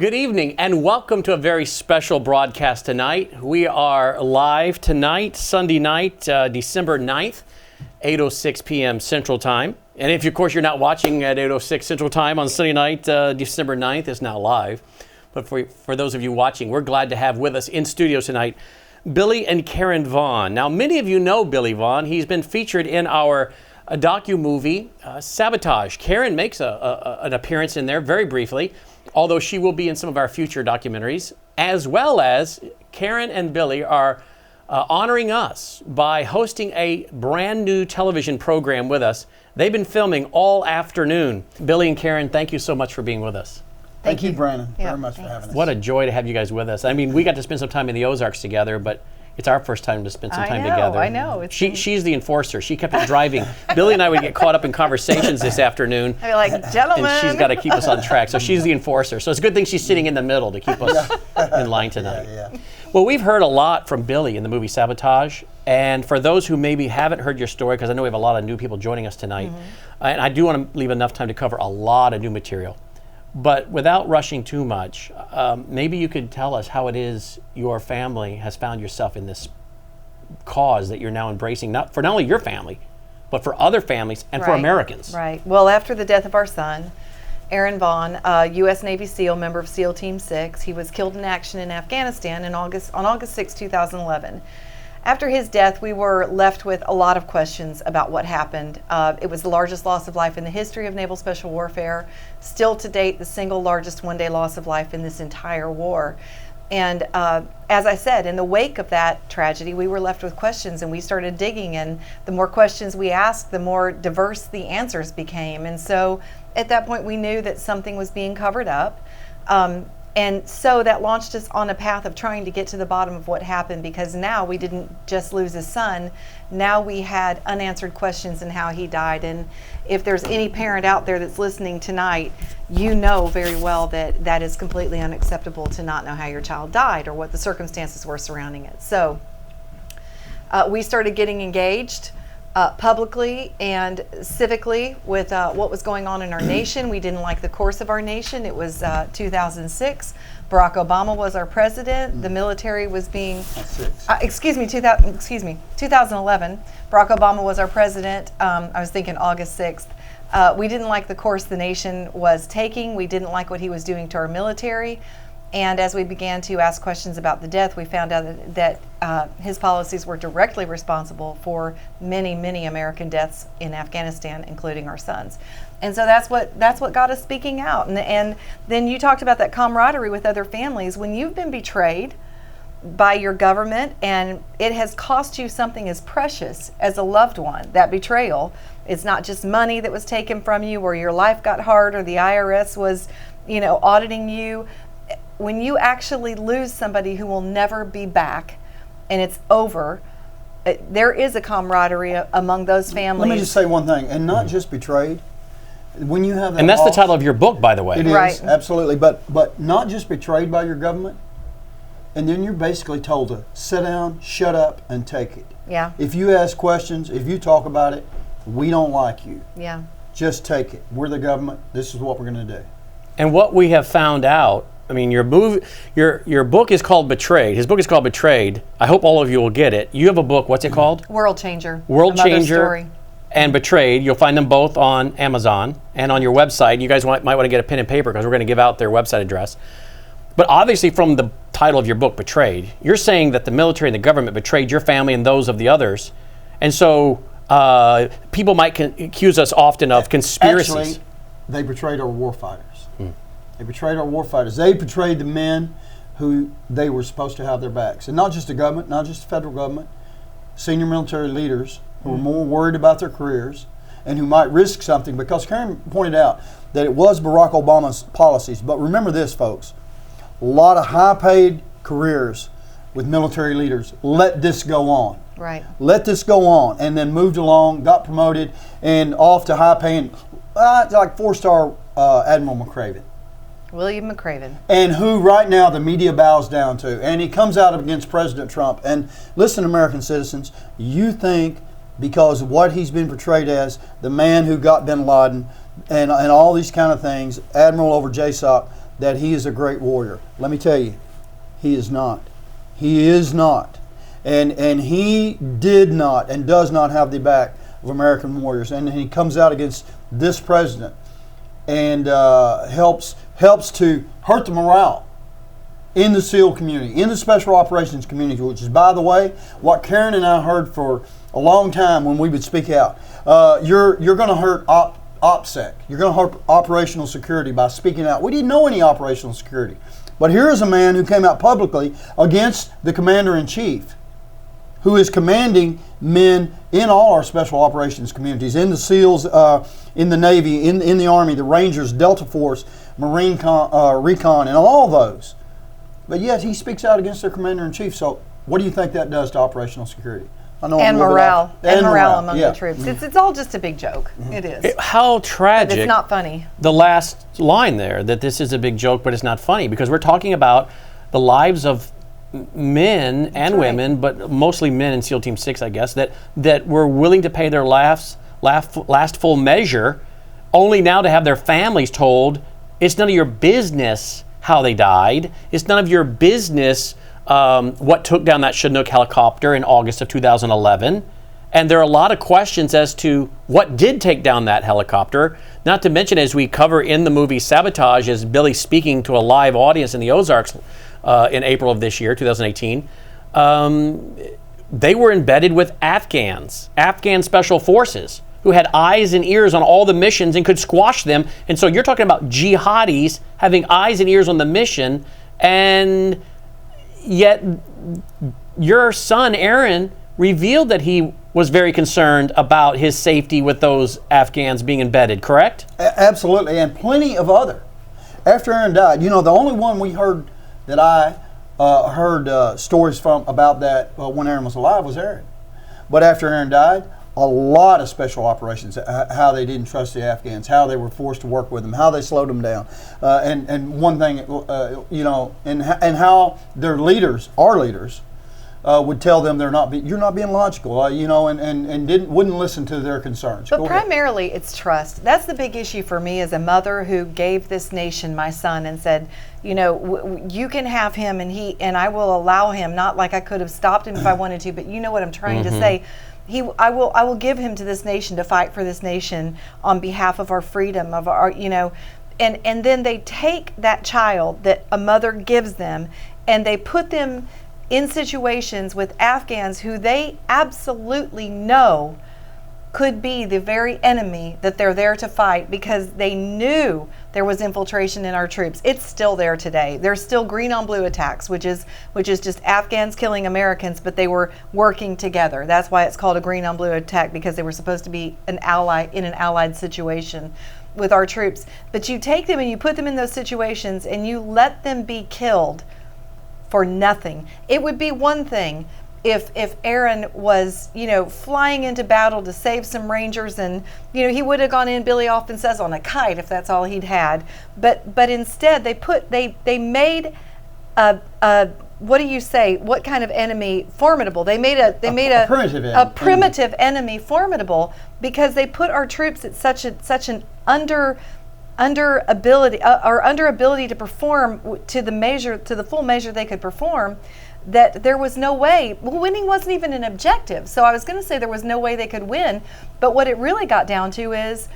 Good evening and welcome to a very special broadcast tonight. We are live tonight, Sunday night, December 9th, 8:06 p.m. Central Time. And if, of course, you're not watching at 8:06 Central Time on Sunday night, December 9th, it's now live. But for those of you watching, we're glad to have with us in studio tonight Billy and Karen Vaughn. Now, many of you know Billy Vaughn. He's been featured in our docu-movie, Sabotage. Karen makes an appearance in there very briefly, although she will be in some of our future documentaries, as well as Karen and Billy are honoring us by hosting a brand new television program with us. They've been filming all afternoon. Billy and Karen, thank you so much for being with us. Thank you, Brannon, very much for having us. What a joy to have you guys with us. I mean, we got to spend some time in the Ozarks together, but it's our first time to spend some time together. I know. She's the enforcer. She kept it driving. Billy and I would get caught up in conversations this afternoon. I'd be like, gentlemen. And she's got to keep us on track. So she's the enforcer. So it's a good thing she's sitting in the middle to keep us in line tonight. Yeah. Well, we've heard a lot from Billy in the movie Sabotage. And for those who maybe haven't heard your story, because I know we have a lot of new people joining us tonight, and I do want to leave enough time to cover a lot of new material. But without rushing too much, maybe you could tell us how it is your family has found yourself in this cause that you're now embracing, not only your family, but for other families and for Americans. Right. Well, after the death of our son, Aaron Vaughn, U.S. Navy SEAL, member of SEAL Team 6, he was killed in action in Afghanistan on August 6, 2011. After his death, we were left with a lot of questions about what happened. It was the largest loss of life in the history of naval special warfare. Still to date, the single largest one-day loss of life in this entire war. And as I said, in the wake of that tragedy, we were left with questions, and we started digging. And the more questions we asked, the more diverse the answers became. And so at that point, we knew that something was being covered up. And so that launched us on a path of trying to get to the bottom of what happened, because now we didn't just lose his son. Now we had unanswered questions in how he died. And if there's any parent out there that's listening tonight, you know very well that that is completely unacceptable to not know how your child died or what the circumstances were surrounding it. So we started getting engaged publicly and civically with what was going on in our nation. We didn't like the course of our nation. It was 2006. Barack Obama was our president. The military was being, 2011. Barack Obama was our president. I was thinking August 6th. We didn't like the course the nation was taking. We didn't like what he was doing to our military. And as we began to ask questions about the death, we found out that his policies were directly responsible for many, many American deaths in Afghanistan, including our sons. And so that's what got us speaking out. And then you talked about that camaraderie with other families. When you've been betrayed by your government and it has cost you something as precious as a loved one, that betrayal, it's not just money that was taken from you, or your life got hard, or the IRS was, auditing you. When you actually lose somebody who will never be back and it's over, there is a camaraderie among those families. Let me just say one thing, and not just betrayed. When you have that, and that's the title of your book, by the way. It is, absolutely. But not just betrayed by your government, and then you're basically told to sit down, shut up, and take it. Yeah. If you ask questions, if you talk about it, we don't like you. Yeah. Just take it. We're the government. This is what we're going to do. And what we have found out, I mean, your book is called Betrayed. His book is called Betrayed. I hope all of you will get it. You have a book. What's it called? World Changer. World Changer Story. And Betrayed. You'll find them both on Amazon and on your website. You guys might want to get a pen and paper because we're going to give out their website address. But obviously from the title of your book, Betrayed, you're saying that the military and the government betrayed your family and those of the others. And so people might accuse us often of conspiracies. Actually, they betrayed our warfighters. They betrayed our warfighters. They betrayed the men who they were supposed to have their backs. And not just the government, not just the federal government, senior military leaders who were more worried about their careers and who might risk something, because Karen pointed out that it was Barack Obama's policies. But remember this, folks, a lot of high-paid careers with military leaders let this go on. Right. Let this go on, and then moved along, got promoted, and off to high-paying, like four-star Admiral McRaven. William McRaven. And who right now the media bows down to. And he comes out against President Trump. And listen, American citizens, you think because of what he's been portrayed as, the man who got bin Laden and all these kind of things, Admiral over JSOC, that he is a great warrior. Let me tell you, he is not. He is not. And he did not and does not have the back of American warriors. And he comes out against this president and helps to hurt the morale in the SEAL community, in the Special Operations community, which is, by the way, what Karen and I heard for a long time when we would speak out. You're going to hurt OPSEC. You're going to hurt operational security by speaking out. We didn't know any operational security. But here is a man who came out publicly against the commander-in-chief, who is commanding men in all our special operations communities, in the SEALs, in the Navy, in the Army, the Rangers, Delta Force, Marine Recon, and all those. But yet he speaks out against their commander-in-chief. So what do you think that does to operational security? And morale. And morale among the troops. It's all just a big joke. It is. How tragic. But it's not funny. The last line there, that this is a big joke, but it's not funny, because we're talking about the lives of men and women, but mostly men in SEAL Team 6, I guess, that were willing to pay their last full measure, only now to have their families told, it's none of your business how they died. It's none of your business what took down that Chinook helicopter in August of 2011. And there are a lot of questions as to what did take down that helicopter. Not to mention, as we cover in the movie Sabotage, as Billy's speaking to a live audience in the Ozarks in April of this year, 2018, they were embedded with Afghan special forces who had eyes and ears on all the missions and could squash them. And so you're talking about jihadis having eyes and ears on the mission, and yet your son, Aaron, revealed that he was very concerned about his safety with those Afghans being embedded, correct? Absolutely, and plenty of other. After Aaron died, the only one we heard that I heard stories from about that when Aaron was alive was Aaron. But after Aaron died, a lot of special operations, how they didn't trust the Afghans, how they were forced to work with them, how they slowed them down, and one thing, and how their leaders, our leaders, would tell them you're not being logical, and wouldn't listen to their concerns. But primarily, it's trust. That's the big issue for me as a mother who gave this nation my son and said, you can have him, and I will allow him. Not like I could have stopped him if I wanted to, but you know what I'm trying to say. I will give him to this nation to fight for this nation on behalf of our freedom, of our, and then they take that child that a mother gives them, and they put them in situations with Afghans who they absolutely know could be the very enemy that they're there to fight, because they knew there was infiltration in our troops. It's still there today. There's still green on blue attacks, which is just Afghans killing Americans, but they were working together. That's why it's called a green on blue attack, because they were supposed to be an ally in an allied situation with our troops. But you take them and you put them in those situations and you let them be killed for nothing. It would be one thing if Aaron was, flying into battle to save some Rangers, and he would have gone in, Billy often says, on a kite, if that's all he'd had. But instead they made what do you say? What kind of enemy formidable? They made a primitive enemy formidable, because they put our troops at such an under ability to perform to the full measure they could perform, that there was no way. Winning wasn't even an objective. So I was going to say there was no way they could win, but what it really got down to is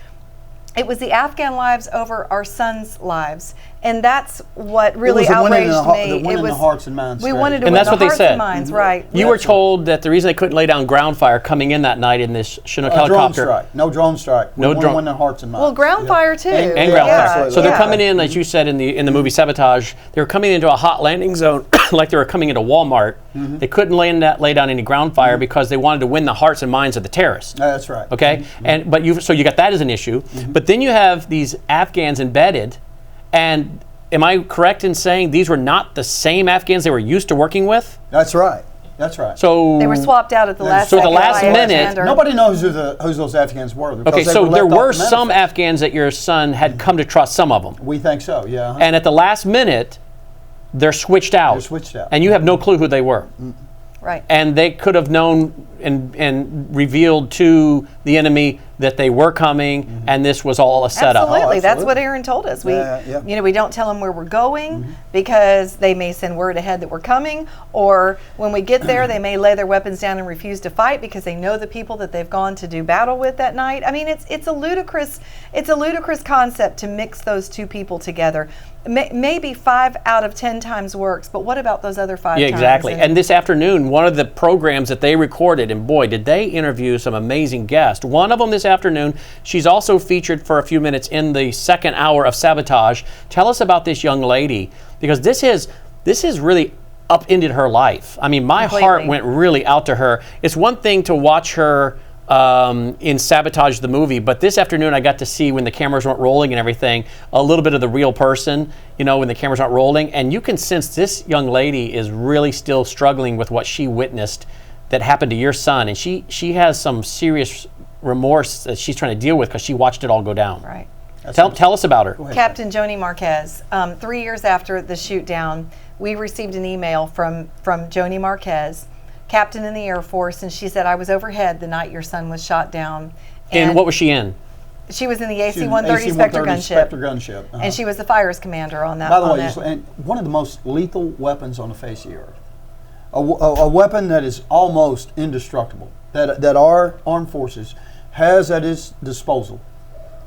it was the Afghan lives over our sons' lives, and that's what really outraged me. It was the hearts and minds. We wanted to win the hearts and minds, right? You were told that the reason they couldn't lay down ground fire coming in that night in this Chinook helicopter. No drone strike. We want to win their hearts and minds. Well, ground fire too. And ground fire. So they're coming in, as you said in the movie Sabotage, they were coming into a hot landing zone like they were coming into Walmart. They couldn't lay down any ground fire because they wanted to win the hearts and minds of the terrorists. That's right. Okay, so you got that as an issue, but then you have these Afghans embedded, and am I correct in saying these were not the same Afghans they were used to working with? That's right. That's right. So they were swapped out at the last. So the last minute, nobody knows who those Afghans were. Okay, so there were some Afghans that your son had come to trust. Some of them. We think so. Yeah. And at the last minute, they're switched out. And you have no clue who they were. Right. And they could have known and revealed to the enemy that they were coming, and this was all a setup. Absolutely. Oh, That's what Aaron told us. We don't tell them where we're going because they may send word ahead that we're coming, or when we get there, they may lay their weapons down and refuse to fight because they know the people that they've gone to do battle with that night. I mean, it's a ludicrous concept to mix those two people together. Maybe 5 out of 10 times works, but what about those other 5 times? Yeah, exactly. And this afternoon, one of the programs that they recorded, and boy, did they interview some amazing guests. One of them this afternoon, she's also featured for a few minutes in the second hour of Sabotage. Tell us about this young lady, because this has really upended her life. I mean, my heart went really out to her. It's one thing to watch her in Sabotage the movie, but this afternoon I got to see, when the cameras weren't rolling and everything, a little bit of the real person, when the cameras aren't rolling, and you can sense this young lady is really still struggling with what she witnessed that happened to your son, and she has some serious remorse that she's trying to deal with because she watched it all go down. Right. Tell us about her. Captain Joni Marquez. 3 years after the shoot down, we received an email from Joni Marquez, captain in the Air Force, and she said, I was overhead the night your son was shot down. And what was she in? She was in the AC-130 Spectre gunship. And she was the fires commander on that. By the way, and one of the most lethal weapons on the face of the earth. A weapon that is almost indestructible, that our armed forces has at its disposal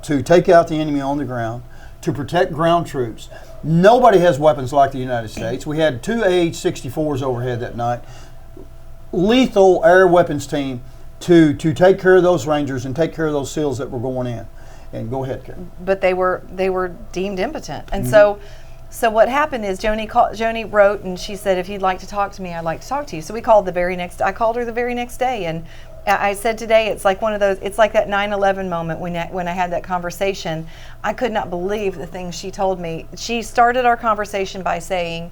to take out the enemy on the ground, to protect ground troops. Nobody has weapons like the United States. We had 2 AH-64s overhead that night. Lethal air weapons team to take care of those Rangers and take care of those SEALs that were going in. And go ahead, Karen. But they were deemed impotent, and so what happened is Joni wrote, and she said, if you'd like to talk to me, I'd like to talk to you. So I called her the very next day, and I said today, it's like one of those, it's like that 9/11 moment when I had that conversation. I could not believe the things she told me. She started our conversation by saying,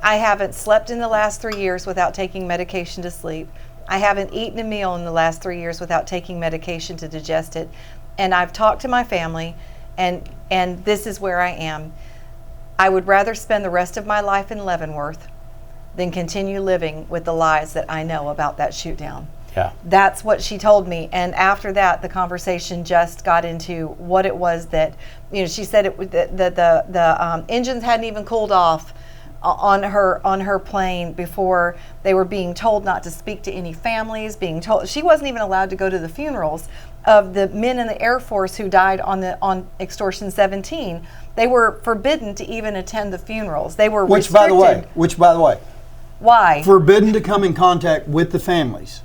I haven't slept in the last 3 years without taking medication to sleep. I haven't eaten a meal in the last 3 years without taking medication to digest it. And I've talked to my family, and this is where I am. I would rather spend the rest of my life in Leavenworth than continue living with the lies that I know about that shoot down. Yeah. That's what she told me. And after that, the conversation just got into what it was that, she said the engines hadn't even cooled off on her plane before they were being told not to speak to any families, being told she wasn't even allowed to go to the funerals of the men in the Air Force who died on Extortion 17. They were forbidden to even attend the funerals. They were restricted. Which by the way, why? Forbidden to come in contact with the families.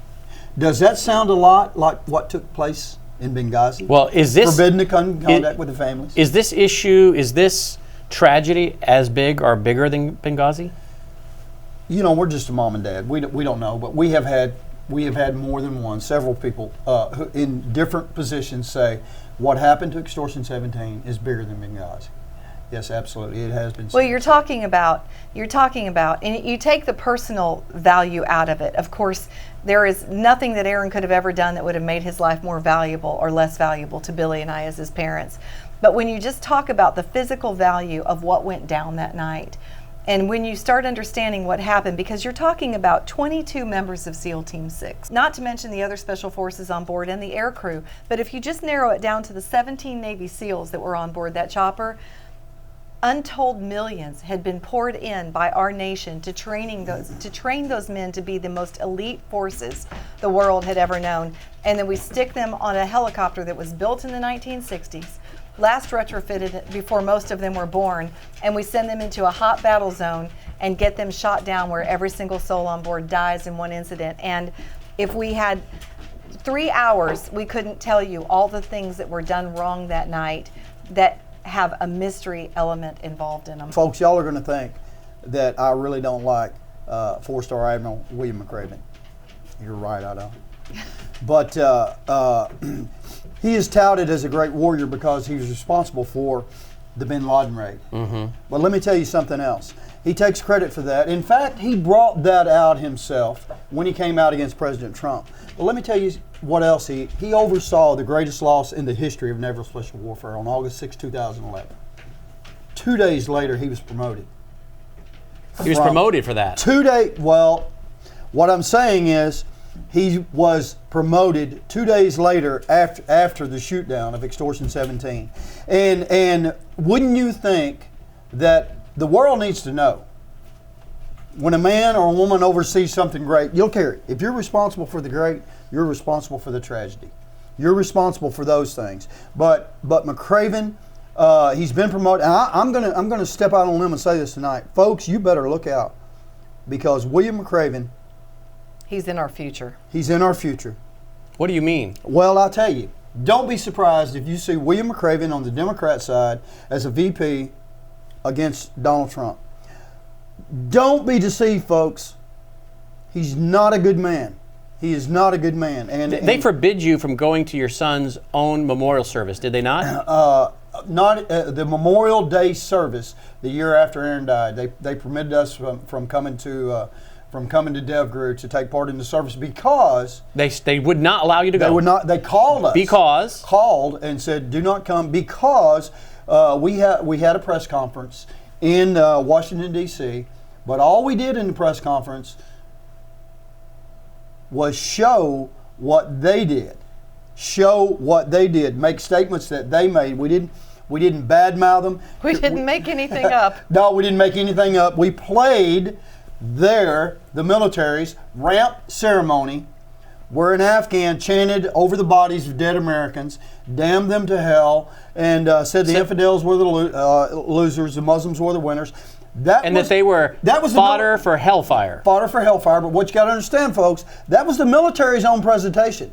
Does that sound a lot like what took place in Benghazi? Well, is this forbidden to come in contact with the families? Is this tragedy as big or bigger than Benghazi? We're just a mom and dad. We don't know, but we have had more than one. Several people who in different positions say what happened to Extortion 17 is bigger than Benghazi. Yes, absolutely. It has been. Well, you're talking about, and you take the personal value out of it. Of course, there is nothing that Aaron could have ever done that would have made his life more valuable or less valuable to Billy and I as his parents. But when you just talk about the physical value of what went down that night, and when you start understanding what happened, because you're talking about 22 members of SEAL Team 6, not to mention the other special forces on board and the air crew, but if you just narrow it down to the 17 Navy SEALs that were on board that chopper, untold millions had been poured in by our nation to train those men to be the most elite forces the world had ever known. And then we stick them on a helicopter that was built in the 1960s, last retrofitted before most of them were born, and we send them into a hot battle zone and get them shot down where every single soul on board dies in one incident. And if we had 3 hours, we couldn't tell you all the things that were done wrong that night that have a mystery element involved in them. Folks, y'all are going to think that I really don't like 4-star Admiral William McRaven. You're right, I don't. But he is touted as a great warrior because he was responsible for the bin Laden raid. Mm-hmm. But let me tell you something else. He takes credit for that. In fact, he brought that out himself when he came out against President Trump. But let me tell you what else he oversaw the greatest loss in the history of naval special warfare on August 6, 2011. 2 days later, he was promoted. He was promoted for that. 2 days. Well, what I'm saying is He was promoted 2 days later after the shoot down of Extortion 17. And wouldn't you think that the world needs to know, when a man or a woman oversees something great, you'll carry it. If you're responsible for the great, you're responsible for the tragedy. You're responsible for those things. But McCraven, he's been promoted. And I'm gonna step out on a limb and say this tonight, folks. You better look out, because William McCraven, he's in our future. He's in our future. What do you mean? Well, I'll tell you. Don't be surprised if you see William McCraven on the Democrat side as a VP against Donald Trump. Don't be deceived, folks. He's not a good man. He is not a good man. And they forbid you from going to your son's own memorial service, did they not? Not the Memorial Day service the year after Aaron died. They permitted us from coming to DevGru to take part in the service because they would not allow you to go. They would not. They called us. Called and said, "Do not come," because we had a press conference in Washington D.C. But all we did in the press conference was show what they did. Make statements that they made. We didn't badmouth them. We didn't make anything up. No, we didn't make anything up. We played the military's ramp ceremony, where an Afghan chanted over the bodies of dead Americans, damned them to hell, and said the infidels were the losers, the Muslims were the winners. That they were fodder for hellfire. Fodder for hellfire. But what you got to understand, folks, that was the military's own presentation.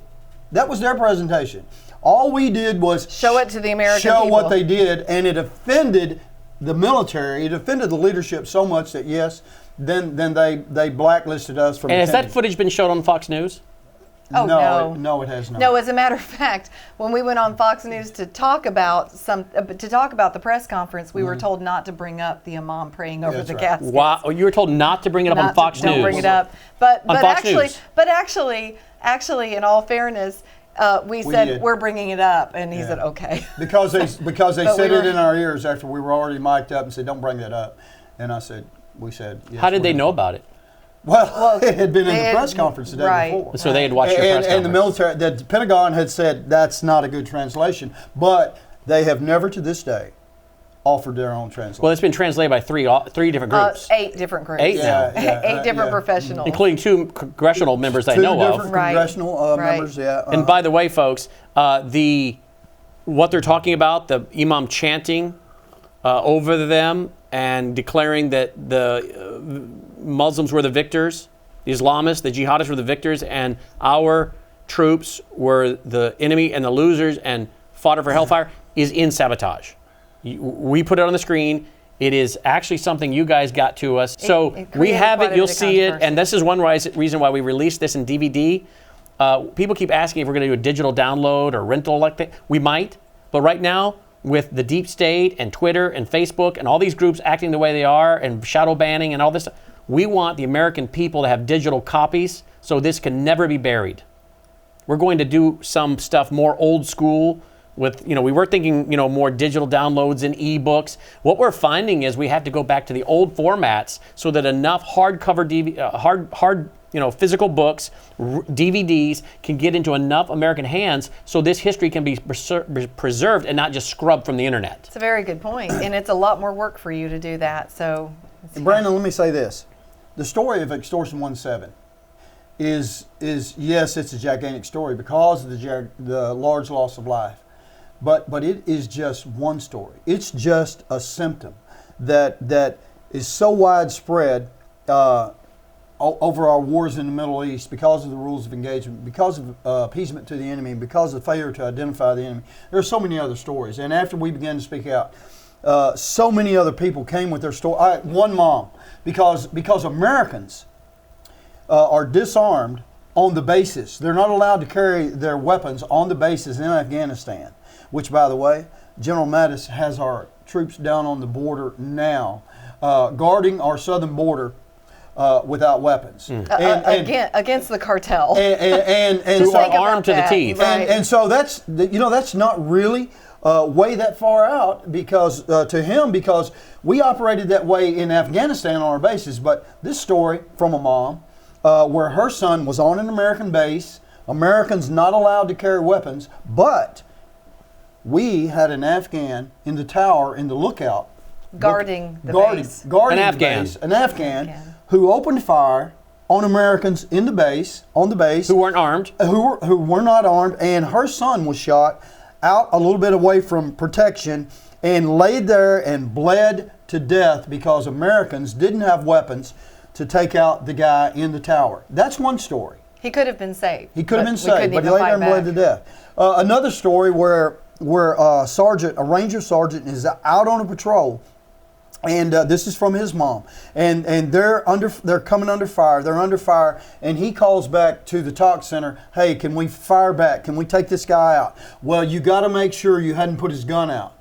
That was their presentation. All we did was show it to the American people. Show what they did, and it offended the military. It offended the leadership so much that then they blacklisted us from. And has that footage been shown on Fox News? Oh, no, it has not. No, as a matter of fact, when we went on Fox News to talk about the press conference, we were told not to bring up the imam praying over the casket. Wow, you were told not to bring it up on Fox News. Don't bring it up. But actually, in all fairness, we said we're bringing it up, and he said okay. Because they said it in our ears after we were already mic'd up and said, "Don't bring that up," and we said. Yes, how did they know about it? Well, it had been in the press conference the day before. So they had watched your press conference. And the military, the Pentagon had said that's not a good translation, but they have never to this day offered their own translation. Well, it's been translated by three different groups. 8 different groups. 8 now. Eight different professionals. Including 2 congressional members I know of. 2 different congressional members, And by the way, folks, what they're talking about, the imam chanting over them and declaring that the Muslims were the victors, the Islamists, the jihadists were the victors, and our troops were the enemy and the losers and fodder for hellfire, is in Sabotage. We put it on the screen. It is actually something you guys got to us. So we have it, you'll see it, and this is one reason why we released this in DVD. People keep asking if we're going to do a digital download or rental like that. We might, but right now, with the deep state and Twitter and Facebook and all these groups acting the way they are and shadow banning and all this, we want the American people to have digital copies so this can never be buried. We're going to do some stuff more old school with, we were thinking, more digital downloads and ebooks. What we're finding is we have to go back to the old formats so that enough hardcover, physical books, DVDs can get into enough American hands so this history can be preserved and not just scrubbed from the internet. It's a very good point, and it's a lot more work for you to do that. So, Brandon, let me say this: the story of Extortion 17 is yes, it's a gigantic story because of the large loss of life, but it is just one story. It's just a symptom that is so widespread. Over our wars in the Middle East, because of the rules of engagement, because of appeasement to the enemy, because of failure to identify the enemy. There are so many other stories. And after we began to speak out, so many other people came with their story. One mom, because Americans are disarmed on the basis. They're not allowed to carry their weapons on the bases in Afghanistan, which, by the way, General Mattis has our troops down on the border now, guarding our southern border without weapons. Against the cartel. And so armed to the teeth. Right. And so that's not really way that far out because we operated that way in Afghanistan on our bases. But this story from a mom where her son was on an American base. Americans not allowed to carry weapons, but we had an Afghan in the tower, in the lookout. Guarding the base. Guarding An the Afghan. base. An Afghan who opened fire on Americans in the base, on the base. Who weren't armed. Who were not armed, and her son was shot out a little bit away from protection and laid there and bled to death because Americans didn't have weapons to take out the guy in the tower. That's one story. He could have been saved. He could have been saved, but he laid there and bled to death. Another story where a ranger sergeant is out on a patrol, and this is from his mom, and they're coming under fire. They're under fire, and he calls back to the TOC center, "Hey, can we fire back? Can we take this guy out?" Well, you got to make sure you hadn't put his gun out.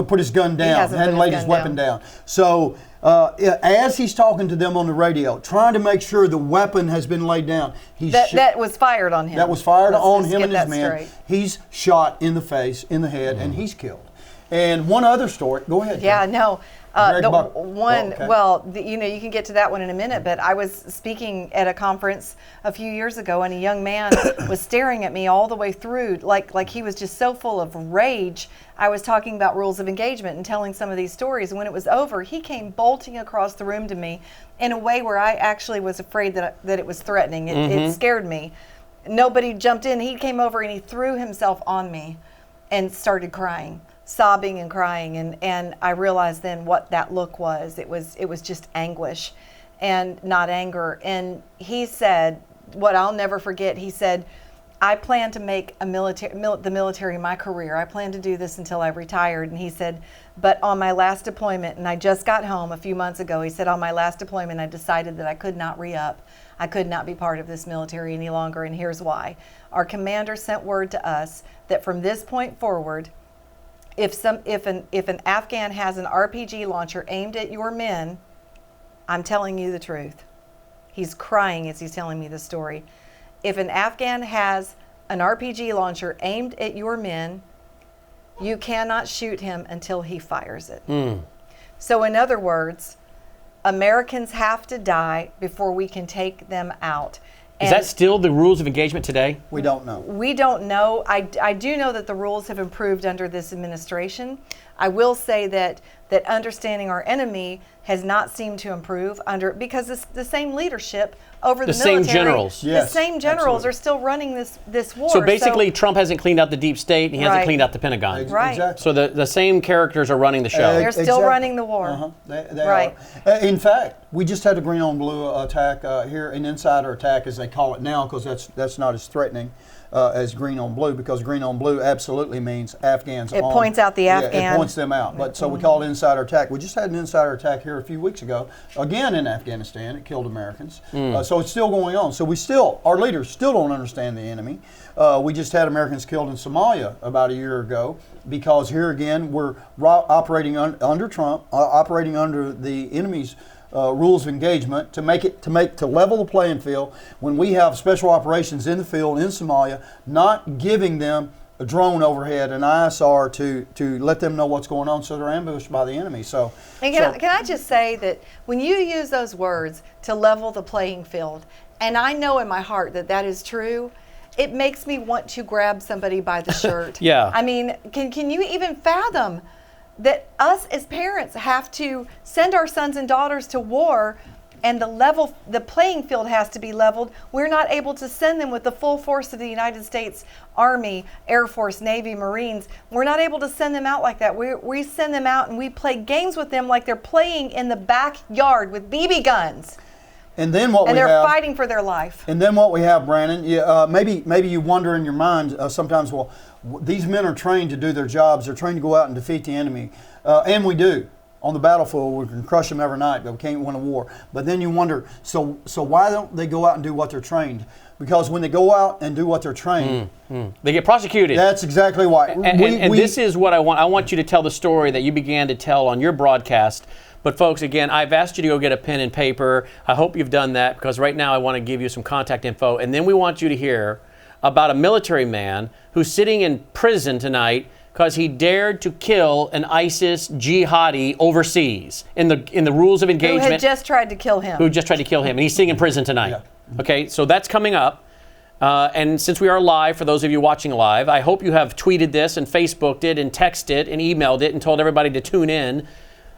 Put his gun down, hadn't laid his weapon down. So as he's talking to them on the radio, trying to make sure the weapon has been laid down, that was fired on him. That was fired on him and his man. Straight. He's shot in the face, in the head, and he's killed. And one other story. Go ahead. Yeah, Ken. no. Greg The Buck. one, Oh, okay. well, you know, you can get to that one in a minute, but I was speaking at a conference a few years ago, and a young man was staring at me all the way through, like he was just so full of rage. I was talking about rules of engagement and telling some of these stories, and when it was over, he came bolting across the room to me in a way where I actually was afraid that it was threatening. It scared me. Nobody jumped in. He came over and he threw himself on me and started crying. Sobbing and crying, and I realized then what that look was. It was just anguish and not anger. And he said, what I'll never forget, he said, "I plan to make the military my career. I plan to do this until I retired." And he said, "But on my last deployment," and I just got home a few months ago, he said, "On my last deployment, I decided that I could not re-up. I could not be part of this military any longer, and here's why. Our commander sent word to us that from this point forward, if an Afghan has an RPG launcher aimed at your men," I'm telling you the truth. He's crying as he's telling me the story. "If an Afghan has an RPG launcher aimed at your men, you cannot shoot him until he fires it." So in other words, Americans have to die before we can take them out. Is that still the rules of engagement today? We don't know. We don't know. I do know that the rules have improved under this administration. I will say that understanding our enemy has not seemed to improve because the same leadership over the military. Same generals. Yes, the same generals absolutely. are still running this war. So basically, Trump hasn't cleaned out the deep state, and he hasn't Right. cleaned out the Pentagon. Right. Exactly. So the same characters are running the show. They're still Exactly. running the war. Uh-huh. They Right. are. In fact, we just had a green on blue attack here, an insider attack as they call it now, because that's not as threatening as green on blue, because green on blue absolutely means Afghans. It points out the Afghan. It points them out. But so we call it insider attack. We just had an insider attack here a few weeks ago, again in Afghanistan. It killed Americans. So it's still going on. So our leaders still don't understand the enemy. We just had Americans killed in Somalia about a year ago, because here again we're operating under Trump, operating under the enemy's rules of engagement to level the playing field when we have special operations in the field in Somalia, not giving them a drone overhead, an ISR to let them know what's going on, so they're ambushed by the enemy. So, And can I just say that when you use those words, to level the playing field, and I know in my heart that is true, it makes me want to grab somebody by the shirt. Yeah. I mean, can you even fathom that us as parents have to send our sons and daughters to war, and the playing field has to be leveled? We're not able to send them with the full force of the United States Army, Air Force, Navy, Marines. We're not able to send them out like that. We send them out and we play games with them like they're playing in the backyard with BB guns. and then They're fighting for their life. And then what we have, Brannon, maybe you wonder in your mind sometimes, well, these men are trained to do their jobs. They're trained to go out and defeat the enemy. And we do. On the battlefield, we can crush them every night, but we can't win a war. But then you wonder, so why don't they go out and do what they're trained? Because when they go out and do what they're trained, They get prosecuted. that's exactly why. And this is what I want. I want you to tell the story that you began to tell on your broadcast. But folks, again, I've asked you to go get a pen and paper. I hope you've done that, because right now I want to give you some contact info. And then we want you to hear about a military man who's sitting in prison tonight because he dared to kill an ISIS jihadi overseas in the rules of engagement. Who had just tried to kill him. And he's sitting in prison tonight. Yeah. Okay, so that's coming up. And since we are live, for those of you watching live, I hope you have tweeted this and Facebooked it and texted it and emailed it and told everybody to tune in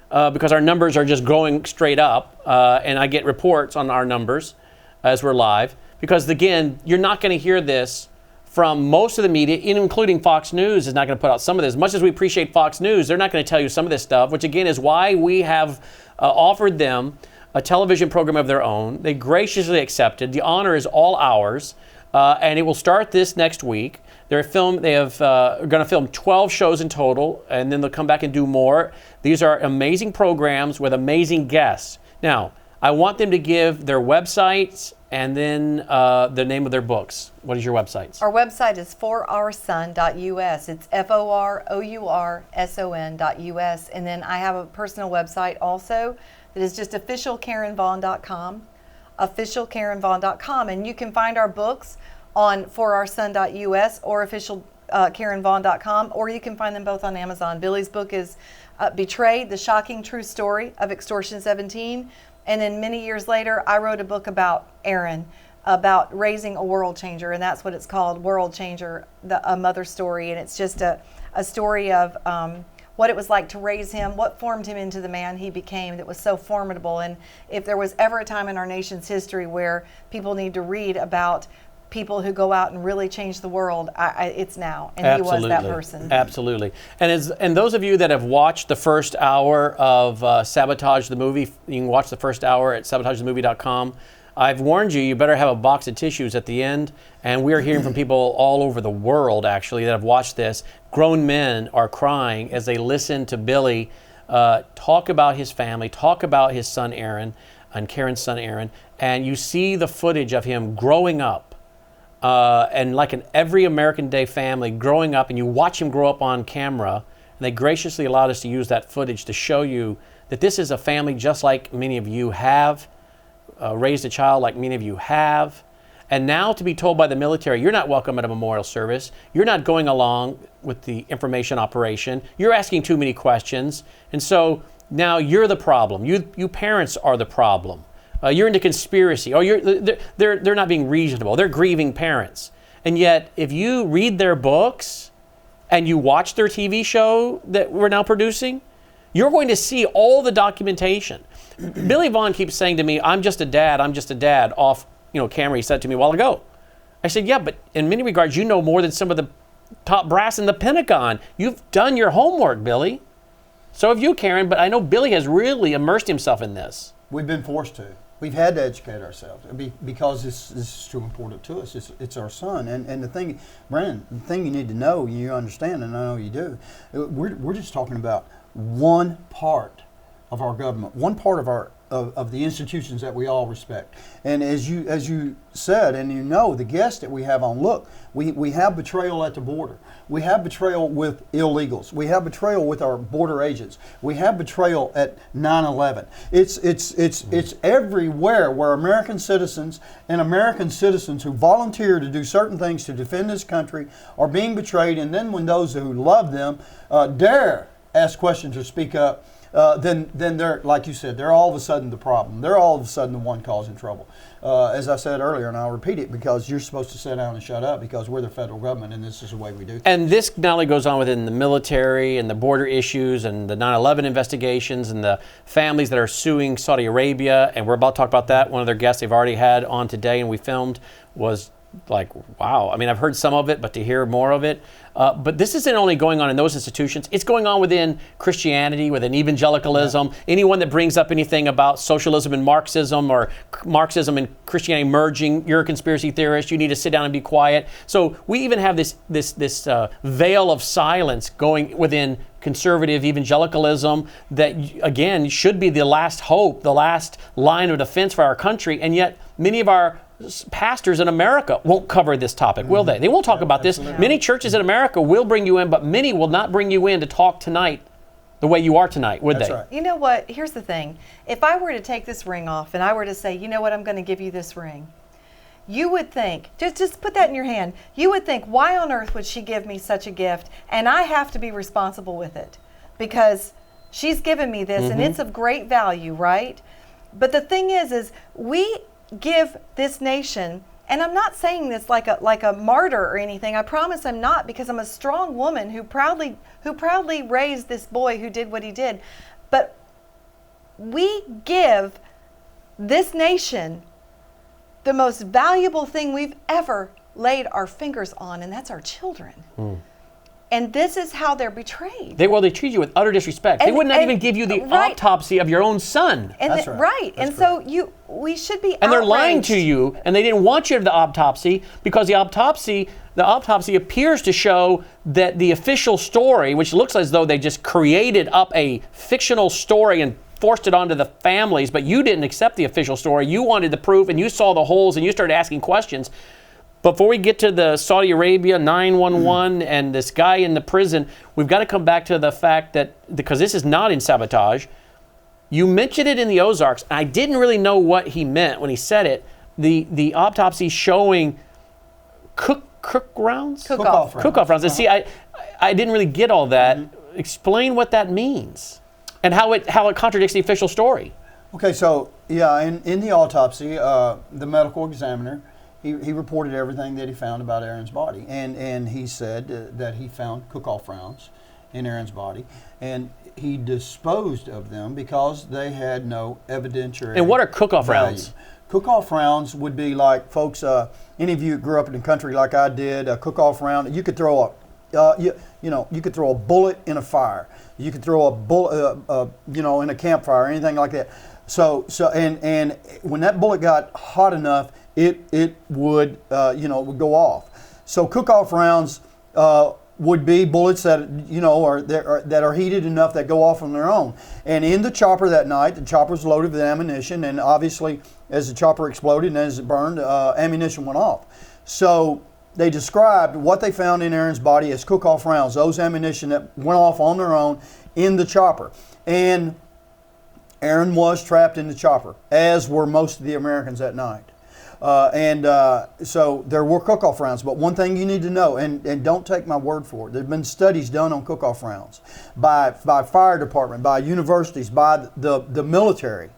because our numbers are just going straight up. And I get reports on our numbers as we're live. Because again, you're not going to hear this from most of the media, including Fox News is not going to put out some of this. As much as we appreciate Fox News, they're not going to tell you some of this stuff, which again is why we have offered them a television program of their own. They graciously accepted. The honor is all ours, and it will start this next week. They're going to film 12 shows in total, and then they'll come back and do more. These are amazing programs with amazing guests. Now, I want them to give their websites and then the name of their books. What is your websites? Our website is forourson.us. It's FOROURSON.us. And then I have a personal website also that is just officialkarenvaughn.com. Officialkarenvaughn.com. And you can find our books on forourson.us or officialkarenvaughn.com, or you can find them both on Amazon. Billy's book is Betrayed, the Shocking True Story of Extortion 17. And then many years later, I wrote a book about Aaron, about raising a world changer, and that's what it's called, World Changer, a mother story. And it's just a story of what it was like to raise him, what formed him into the man he became that was so formidable. And if there was ever a time in our nation's history where people need to read about people who go out and really change the world, it's now. And Absolutely. He was that person. Absolutely. And those of you that have watched the first hour of Sabotage the movie, you can watch the first hour at sabotagethemovie.com. I've warned you, you better have a box of tissues at the end. And we are hearing from people all over the world, actually, that have watched this. Grown men are crying as they listen to Billy talk about his family, talk about his son Aaron and Karen's son Aaron. And you see the footage of him growing up. And like in every American Day family, growing up, and you watch him grow up on camera, and they graciously allowed us to use that footage to show you that this is a family just like many of you have, raised a child like many of you have. And now to be told by the military, you're not welcome at a memorial service, you're not going along with the information operation, you're asking too many questions, and so now you're the problem. You parents are the problem. You're into conspiracy. They're not being reasonable. They're grieving parents. And yet, if you read their books and you watch their TV show that we're now producing, you're going to see all the documentation. Billy Vaughn keeps saying to me, I'm just a dad off camera. He said to me a while ago. I said, yeah, but in many regards, you know more than some of the top brass in the Pentagon. You've done your homework, Billy. So have you, Karen, but I know Billy has really immersed himself in this. We've been forced to. We've had to educate ourselves because this is too important to us. It's our son. And the thing, Brannon, the thing you need to know, you understand, and I know you do, we're just talking about one part of our government, one part of our of the institutions that we all respect. And as you said, and you know, the guests that we have on, look, we have betrayal at the border. We have betrayal with illegals. We have betrayal with our border agents. We have betrayal at 9/11. It's everywhere where American citizens and American citizens who volunteer to do certain things to defend this country are being betrayed. And then when those who love them dare ask questions or speak up, then they're, like you said, they're all of a sudden the problem. They're all of a sudden the one causing trouble. As I said earlier, and I'll repeat it, because you're supposed to sit down and shut up because we're the federal government and this is the way we do things. And this not only goes on within the military and the border issues and the 9/11 investigations and the families that are suing Saudi Arabia, and we're about to talk about that. One of their guests they've already had on today and we filmed was like, wow. I mean, I've heard some of it, but to hear more of it. But this isn't only going on in those institutions. It's going on within Christianity, within evangelicalism. Yeah. Anyone that brings up anything about socialism and Marxism or Marxism and Christianity merging, you're a conspiracy theorist. You need to sit down and be quiet. So we even have this veil of silence going within conservative evangelicalism that, again, should be the last hope, the last line of defense for our country. And yet many of our pastors in America won't cover this topic, will they? They won't talk about this. Absolutely. Many churches in America will bring you in, but many will not bring you in to talk tonight the way you are tonight, would That's they? right. You know what? Here's the thing. If I were to take this ring off and I were to say, you know what, I'm going to give you this ring, you would think, just put that in your hand, you would think, why on earth would she give me such a gift and I have to be responsible with it? Because she's given me this and it's of great value, right? But the thing is we give this nation, and I'm not saying this like a martyr or anything. I promise I'm not, because I'm a strong woman who proudly raised this boy who did what he did. But we give this nation the most valuable thing we've ever laid our fingers on, and that's our children. And this is how they're betrayed. They treat you with utter disrespect. They would not even give you the autopsy of your own son. And That's right. And That's so we should be And they're outraged. lying to you, and they didn't want you to the autopsy because the autopsy appears to show that the official story, which looks as though they just created up a fictional story and forced it onto the families, but you didn't accept the official story. You wanted the proof, and you saw the holes, and you started asking questions. Before we get to the Saudi Arabia 911 and this guy in the prison, we've got to come back to the fact that, because this is not in Sabotage, you mentioned it in the Ozarks, and I didn't really know what he meant when he said it. The autopsy showing cook-off rounds. And see, I didn't really get all that. Explain what that means and how it contradicts the official story. Okay, so yeah, in the autopsy, the medical examiner, he reported everything that he found about Aaron's body, and he said that he found cook-off rounds in Aaron's body, and he disposed of them because they had no evidentiary. And what are cook-off rounds? Cook-off rounds would be like, folks, any of you grew up in the country like I did, a cook-off round, you could throw you could throw a bullet in a fire. You could throw a bullet, in a campfire, anything like that. So and when that bullet got hot enough, it would would go off. So cook-off rounds would be bullets that that are heated enough that go off on their own. And in the chopper that night, the chopper was loaded with ammunition, and obviously, as the chopper exploded and as it burned, ammunition went off. So they described what they found in Aaron's body as cook-off rounds, those ammunition that went off on their own in the chopper. And Aaron was trapped in the chopper, as were most of the Americans that night. So there were cook-off rounds. But one thing you need to know, and don't take my word for it, there have been studies done on cook-off rounds by fire department, by universities, by the military.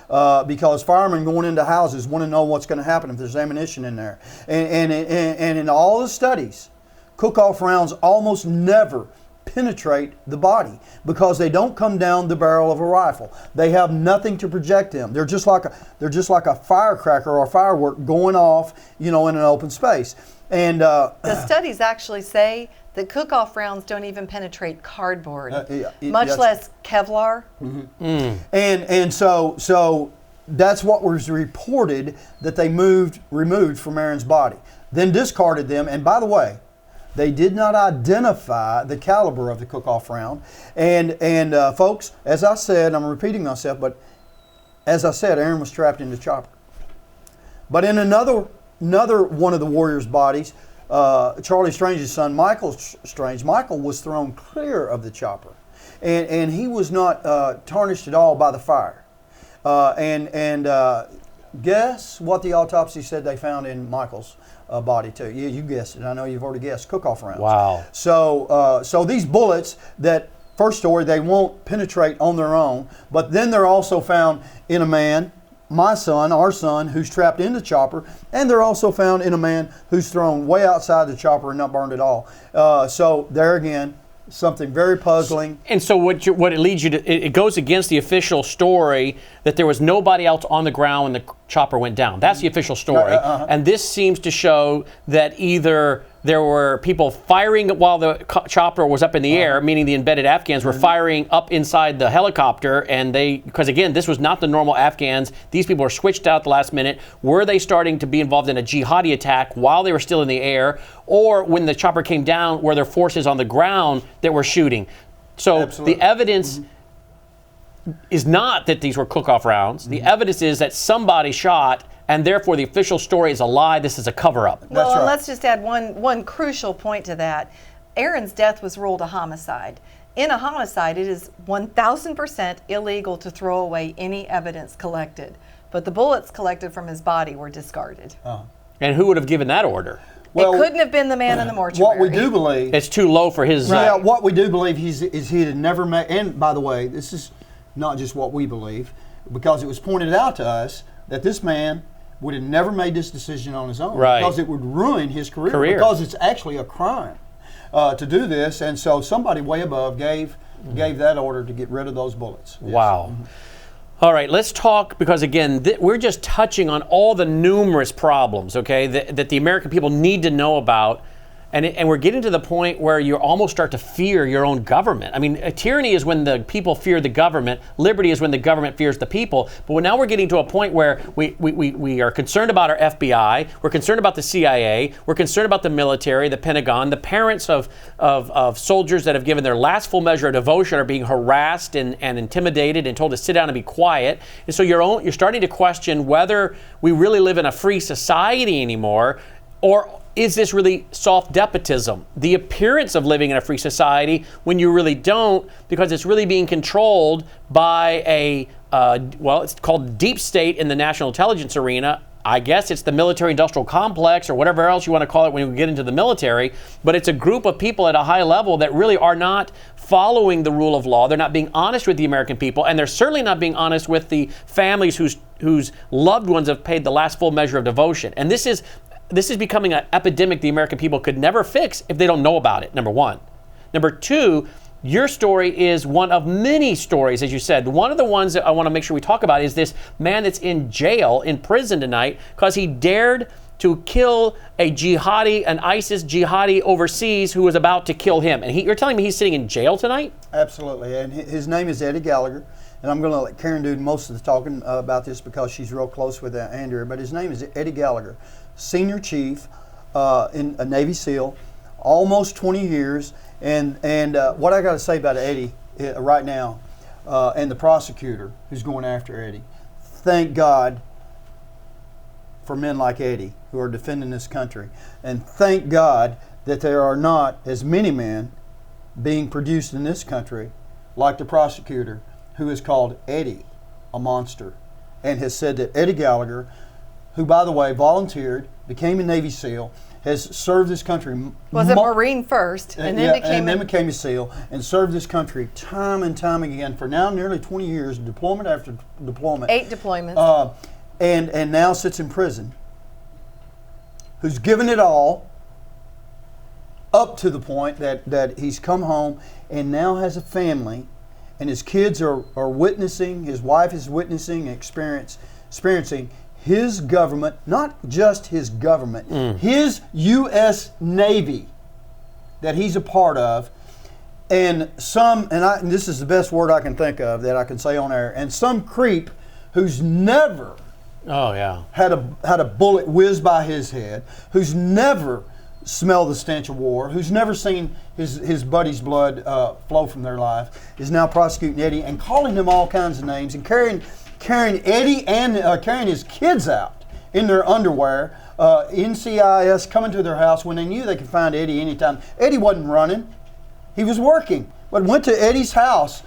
Because firemen going into houses want to know what's going to happen if there's ammunition in there. And in all the studies, cook-off rounds almost never penetrate the body because they don't come down the barrel of a rifle. They have nothing to project them. They're just like a firecracker or a firework going off, in an open space. And the studies actually say that cook-off rounds don't even penetrate cardboard, much less Kevlar. And so that's what was reported that they removed from Aaron's body, then discarded them. And by the way, they did not identify the caliber of the cook-off round. And folks, as I said, I'm repeating myself, but as I said, Aaron was trapped in the chopper. But in another one of the warriors' bodies, Charlie Strange's son, Michael Strange, Michael was thrown clear of the chopper. And he was not tarnished at all by the fire. Guess what the autopsy said they found in Michael's body too? Yeah, you guessed it. I know you've already guessed. Cook-off rounds. Wow. So these bullets that, first story, they won't penetrate on their own, but then they're also found in a man, my son, our son, who's trapped in the chopper, and they're also found in a man who's thrown way outside the chopper and not burned at all. So there again, something very puzzling. And so what it leads you to, it goes against the official story that there was nobody else on the ground when the chopper went down. That's the official story. And this seems to show that either there were people firing while the chopper was up in the air, meaning the embedded Afghans were firing up inside the helicopter, and because again, this was not the normal Afghans. These people were switched out at the last minute. Were they starting to be involved in a jihadi attack while they were still in the air, or when the chopper came down, were there forces on the ground that were shooting? So Absolutely. The evidence is not that these were cook-off rounds. The evidence is that somebody shot, and therefore the official story is a lie. This is a cover-up. Well, That's right. and let's just add one crucial point to that. Aaron's death was ruled a homicide. In a homicide, it is 1,000% illegal to throw away any evidence collected. But the bullets collected from his body were discarded. And who would have given that order? Well, it couldn't have been the man in the mortuary. What we do believe, It's too low for his. yeah, what we do believe is he had never made. And by the way, this is not just what we believe, because it was pointed out to us that this man would have never made this decision on his own, Right. because it would ruin his career. Because it's actually a crime to do this, and so somebody way above gave that order to get rid of those bullets. Yes. Wow. All right, let's talk, because again, we're just touching on all the numerous problems, okay, that the American people need to know about. And we're getting to the point where you almost start to fear your own government. I mean, tyranny is when the people fear the government. Liberty is when the government fears the people. But now we're getting to a point where we are concerned about our FBI. We're concerned about the CIA. We're concerned about the military, the Pentagon. The parents of soldiers that have given their last full measure of devotion are being harassed and intimidated and told to sit down and be quiet. And so you're starting to question whether we really live in a free society anymore, or is this really soft despotism, the appearance of living in a free society when you really don't, because it's really being controlled by it's called deep state in the national intelligence arena. I guess it's the military-industrial complex or whatever else you want to call it when we get into the military, but it's a group of people at a high level that really are not following the rule of law. They're not being honest with the American people, and they're certainly not being honest with the families whose loved ones have paid the last full measure of devotion. And this is becoming an epidemic the American people could never fix if they don't know about it, number one. Number two, your story is one of many stories, as you said. One of the ones that I want to make sure we talk about is this man that's in jail, in prison tonight, because he dared to kill a jihadi, an ISIS jihadi overseas who was about to kill him. And you're telling me he's sitting in jail tonight? Absolutely, and his name is Eddie Gallagher. And I'm going to let Karen do most of the talking about this because she's real close with Andrew. But his name is Eddie Gallagher, Senior Chief in a Navy SEAL, almost 20 years. And what I got to say about Eddie right now, and the prosecutor who's going after Eddie, thank God for men like Eddie who are defending this country. And thank God that there are not as many men being produced in this country like the prosecutor, who has called Eddie a monster and has said that Eddie Gallagher, who, by the way, volunteered, became a Navy SEAL, has served this country. Was a Marine first, and then became a SEAL, and served this country time and time again for now nearly 20 years, deployment after deployment. 8 deployments. And now sits in prison, who's given it all up to the point that he's come home and now has a family. And his kids are witnessing, his wife is witnessing, experiencing his government, not just his government, his U.S. Navy that he's a part of, and this is the best word I can think of that I can say on air, and some creep who's never had a bullet whiz by his head, who's never smelled the stench of war, who's never seen his buddy's blood flow from their life, is now prosecuting Eddie and calling them all kinds of names and carrying Eddie and carrying his kids out in their underwear. NCIS coming to their house when they knew they could find Eddie anytime. Eddie wasn't running; he was working, but went to Eddie's house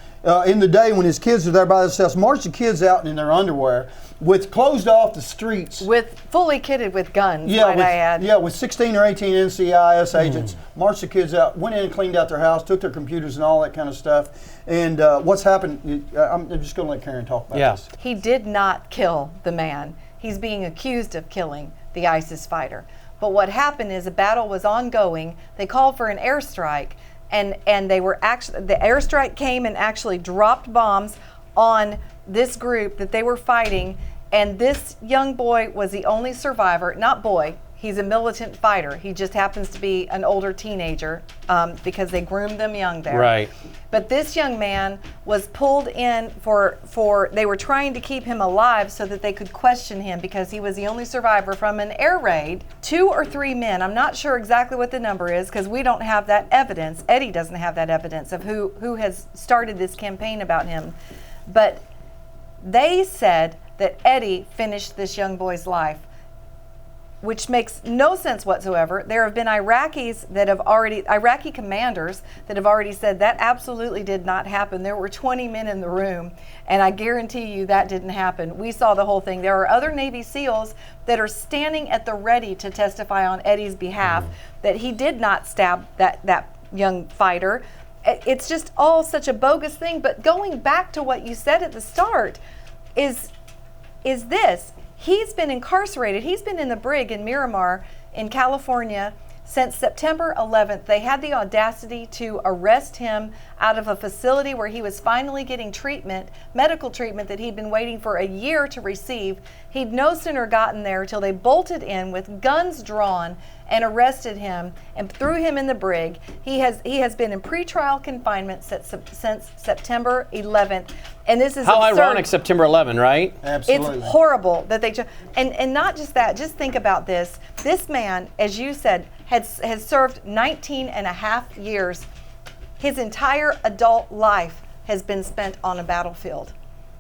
in the day when his kids were there by themselves, marched the kids out in their underwear, with closed off the streets. With fully kitted with guns, might I add. Yeah, with 16 or 18 NCIS agents, marched the kids out, went in and cleaned out their house, took their computers and all that kind of stuff. And what's happened, I'm just going to let Karen talk about this. He did not kill the man. He's being accused of killing the ISIS fighter. But what happened is a battle was ongoing. They called for an airstrike, and the airstrike came and actually dropped bombs on this group that they were fighting, and this young boy was the only survivor. Not boy, he's a militant fighter. He just happens to be an older teenager because they groomed them young there. Right. But this young man was pulled in they were trying to keep him alive so that they could question him because he was the only survivor from an air raid. 2 or 3 men, I'm not sure exactly what the number is because we don't have that evidence. Eddie doesn't have that evidence of who has started this campaign about him. But they said that Eddie finished this young boy's life. which makes no sense whatsoever. There have been Iraqi commanders that have already said that absolutely did not happen. There were 20 men in the room, and I guarantee you that didn't happen. We saw the whole thing. There are other Navy SEALs that are standing at the ready to testify on Eddie's behalf that he did not stab that young fighter. It's just all such a bogus thing. But going back to what you said at the start is this. He's been incarcerated. He's been in the brig in Miramar in California since September 11th. They had the audacity to arrest him out of a facility where he was finally getting treatment, medical treatment that he'd been waiting for a year to receive. He'd no sooner gotten there till they bolted in with guns drawn and arrested him and threw him in the brig. He has been in pretrial confinement since September 11th. And this is how absurd. ironic, September 11, right? Absolutely. It's horrible that they and not just that, just think about this. This man, as you said, has served 19 and a half years. His entire adult life has been spent on a battlefield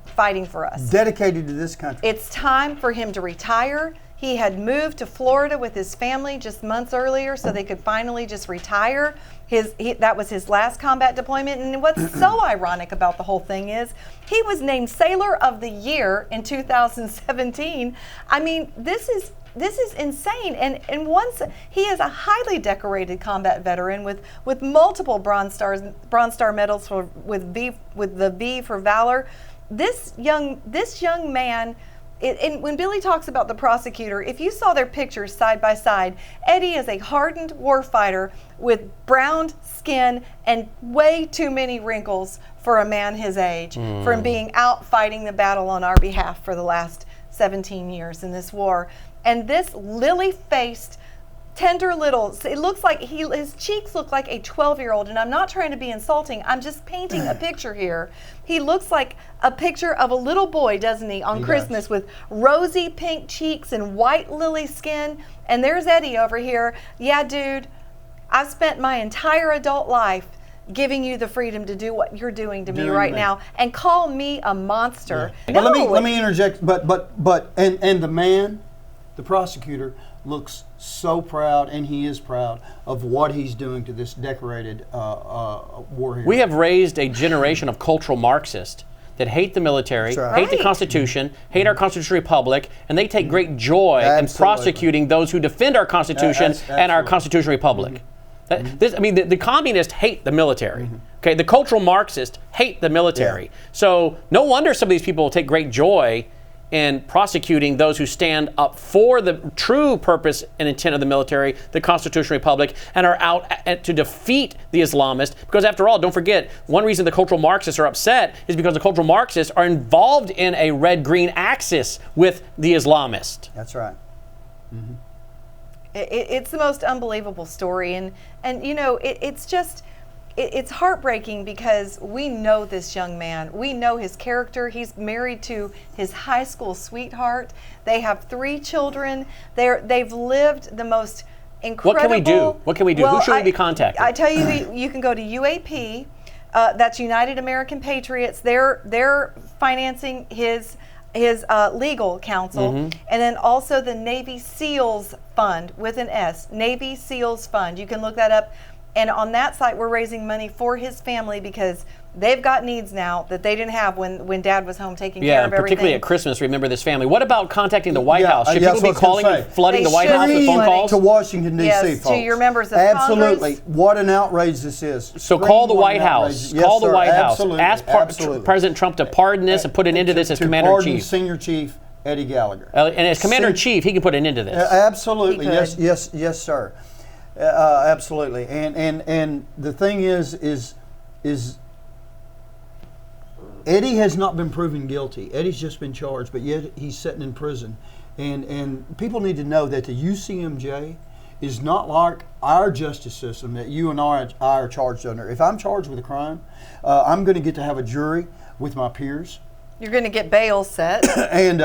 fighting for us. Dedicated to this country. It's time for him to retire. He had moved to Florida with his family just months earlier so they could finally just retire. That was his last combat deployment. And what's so ironic about the whole thing is he was named Sailor of the Year in 2017. I mean, this is insane. And once he is a highly decorated combat veteran with multiple Bronze Star medals with the V for valor. This young man. And when Billy talks about the prosecutor, if you saw their pictures side by side, Eddie is a hardened warfighter with browned skin and way too many wrinkles for a man his age, from being out fighting the battle on our behalf for the last 17 years in this war. And this lily-faced, tender little, it looks like his cheeks look like a 12-year-old, and I'm not trying to be insulting, I'm just painting a picture here. He looks like a picture of a little boy, doesn't he, on Christmas, with rosy pink cheeks and white lily skin. And there's Eddie over here. Yeah, dude, I've spent my entire adult life giving you the freedom to do what you're doing to me right now, and call me a monster. Yeah. No, let me interject, but the man, the prosecutor, looks so proud, and he is proud of what he's doing to this decorated war hero. We have raised a generation of cultural Marxists that hate the military, hate the Constitution, hate our constitutional republic, and they take great joy in prosecuting those who defend our Constitution and our constitutional republic. The communists hate the military. Okay, the cultural Marxists hate the military. So no wonder some of these people take great joy in prosecuting those who stand up for the true purpose and intent of the military, the constitutional republic, and are out to defeat the Islamists. Because after all, don't forget, one reason the cultural Marxists are upset is because the cultural Marxists are involved in a red-green axis with the Islamists. That's right. It's the most unbelievable story, and you know, it's just, it's heartbreaking because we know this young man. We know his character. He's married to his high school sweetheart. They have 3 children. They've lived the most incredible. What can we do? What can we do? Well, who should we be contacting? I tell you, you can go to UAP. That's United American Patriots. They're financing his legal counsel, and then also the Navy SEALs Fund with an S, Navy SEALs Fund. You can look that up. And on that site, we're raising money for his family because they've got needs now that they didn't have when Dad was home taking care of everything. Yeah, particularly at Christmas, remember this family. What about contacting the White House? Should people be calling and flooding the White House with phone calls? To Washington, D.C., yes, folks. to your members of Absolutely. Congress. What an outrage this is. So call the White House. Yes, call the sir. White Absolutely. House. Ask President Trump to pardon this and put an end to this as Commander-in-Chief. Pardon Senior Chief Eddie Gallagher. And as Commander-in-Chief, he can put an end to this. Absolutely. Yes, sir. Absolutely. And the thing is Eddie has not been proven guilty. Eddie's just been charged, but yet he's sitting in prison. And people need to know that the UCMJ is not like our justice system that you and I are charged under. If I'm charged with a crime, I'm going to get to have a jury with my peers. You're going to get bail set. and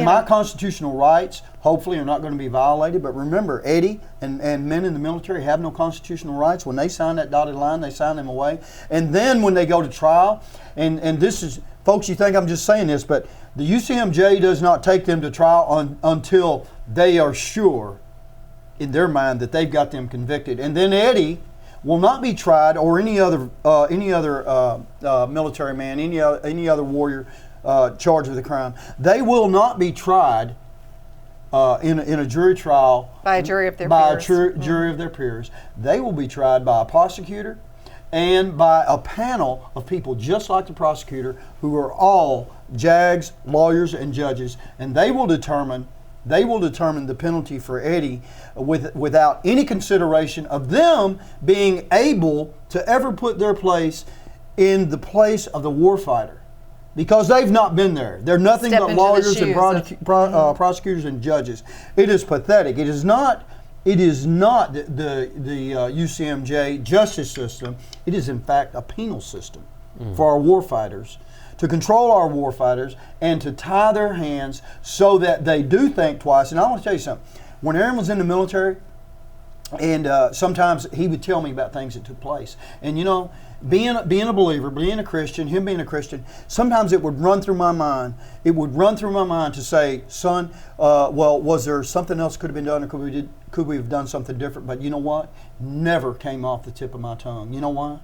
my constitutional rights, hopefully, are not going to be violated. But remember, Eddie and men in the military have no constitutional rights. When they sign that dotted line, they sign them away. And then when they go to trial, and this is folks, you think I'm just saying this, but the UCMJ does not take them to trial until they are sure in their mind that they've got them convicted. And then Eddie will not be tried, or any other military man, any other warrior charged with a crime. They will not be tried in a jury trial by a jury of their peers. Jury of their peers. They will be tried by a prosecutor and by a panel of people just like the prosecutor, who are all JAGs, lawyers, and judges, and they will determine the penalty for Eddie without any consideration of them being able to ever put their place in the place of the warfighter, because they've not been there. They're nothing but lawyers and prosecutors and judges. It is pathetic. It is not the UCMJ justice system. It is in fact a penal system for our warfighters, to control our warfighters and to tie their hands so that they do think twice. And I want to tell you something. When Aaron was in the military, and sometimes he would tell me about things that took place. And you know, being a believer, being a Christian, him being a Christian, sometimes it would run through my mind. It would run through my mind to say, son, well, was there something else could have been done, or could we have done something different? But you know what? Never came off the tip of my tongue. You know why?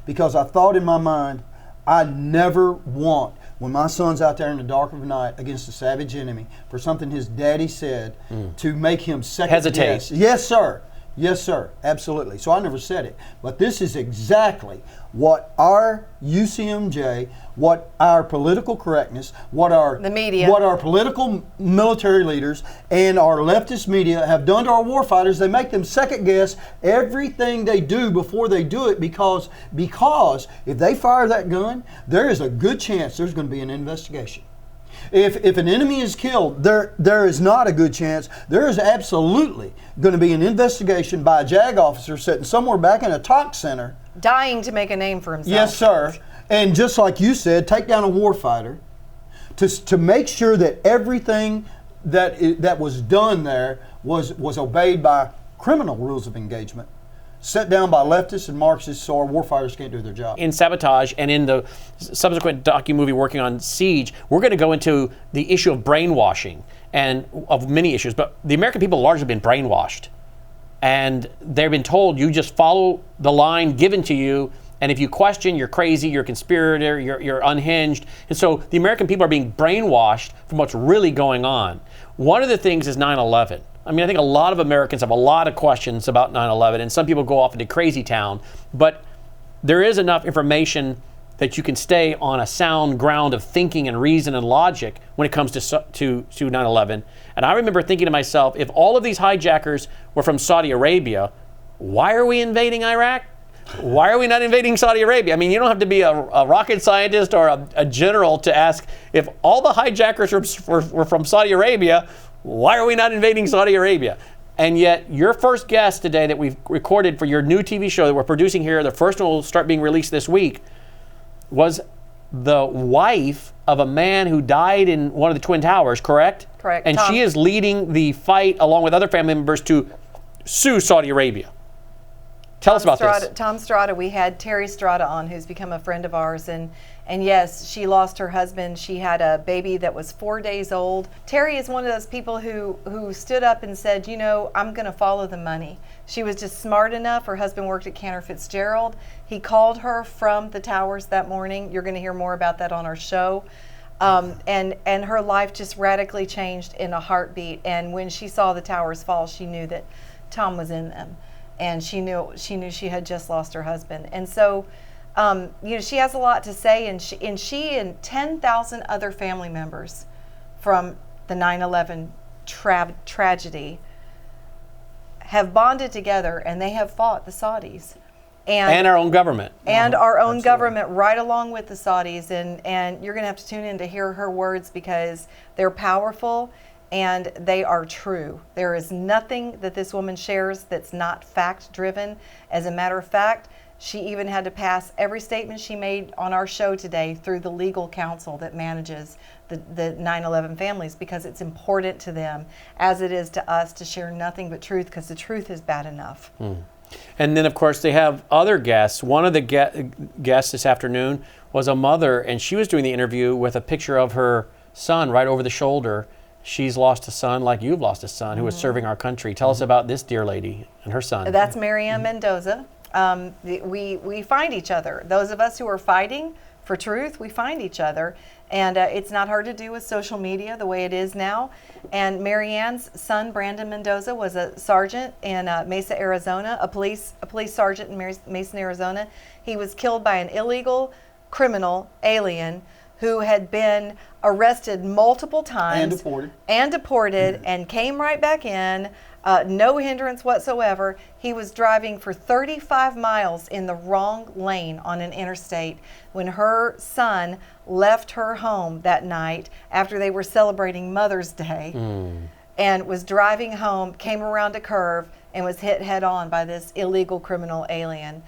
Because I thought in my mind, I never want, when my son's out there in the dark of the night against a savage enemy, for something his daddy said to make him second hesitate. guess. Yes, sir. Yes, sir. Absolutely. So I never said it. But this is exactly what our UCMJ, what our political correctness, the media, what our political military leaders and our leftist media have done to our warfighters. They make them second guess everything they do before they do it, because if they fire that gun, there is a good chance there's going to be an investigation. If an enemy is killed, there is not a good chance. There is absolutely going to be an investigation by a JAG officer sitting somewhere back in a talk center, dying to make a name for himself. Yes, sir. And just like you said, take down a warfighter to make sure that everything that was done there was obeyed by criminal rules of engagement, set down by leftists and Marxists, so our warfighters can't do their job. In Sabotage and in the subsequent docu-movie working on Siege, we're going to go into the issue of brainwashing and of many issues, but the American people have largely been brainwashed. And they've been told, you just follow the line given to you, and if you question, you're crazy, you're a conspirator, you're unhinged. And so the American people are being brainwashed from what's really going on. One of the things is 9/11. I mean, I think a lot of Americans have a lot of questions about 9/11, and some people go off into crazy town, but there is enough information that you can stay on a sound ground of thinking and reason and logic when it comes to 9/11. And I remember thinking to myself, if all of these hijackers were from Saudi Arabia, why are we invading Iraq? Why are we not invading Saudi Arabia? I mean, you don't have to be a rocket scientist or a general to ask, if all the hijackers were from Saudi Arabia, why are we not invading Saudi Arabia? And yet, your first guest today that we've recorded for your new TV show that we're producing here, the first one will start being released this week, was the wife of a man who died in one of the Twin Towers, correct? Correct. And she is leading the fight along with other family members to sue Saudi Arabia. Tell us about this. Tom Strada, we had Terry Strada on, who's become a friend of ours, and yes, she lost her husband. She had a baby that was 4 days old. Terry is one of those people who stood up and said, you know, I'm going to follow the money. She was just smart enough. Her husband worked at Cantor Fitzgerald. He called her from the towers that morning. You're going to hear more about that on our show. And her life just radically changed in a heartbeat. And when she saw the towers fall, she knew that Tom was in them. And she knew she had just lost her husband. And so, you know, she has a lot to say, and she and 10,000 other family members from the 9/11 tragedy have bonded together, and they have fought the Saudis. And our own government. And our own government right along with the Saudis. And you're going to have to tune in to hear her words, because they're powerful and they are true. There is nothing that this woman shares that's not fact-driven. As a matter of fact, she even had to pass every statement she made on our show today through the legal counsel that manages the 9/11 families, because it's important to them, as it is to us, to share nothing but truth, because the truth is bad enough. And then, of course, they have other guests. One of the guests this afternoon was a mother, and she was doing the interview with a picture of her son right over the shoulder. She's lost a son like you've lost a son who was serving our country. Tell us about this dear lady and her son. That's Marianne Mendoza. We find each other. Those of us who are fighting for truth, we find each other. And it's not hard to do with social media the way it is now. And Marianne's son, Brandon Mendoza, was a sergeant in Mesa, Arizona, a police sergeant in Mesa, Arizona. He was killed by an illegal criminal alien who had been arrested multiple times and deported and came right back in, no hindrance whatsoever. He was driving for 35 miles in the wrong lane on an interstate when her son left her home that night after they were celebrating Mother's Day and was driving home, came around a curve and was hit head on by this illegal criminal alien.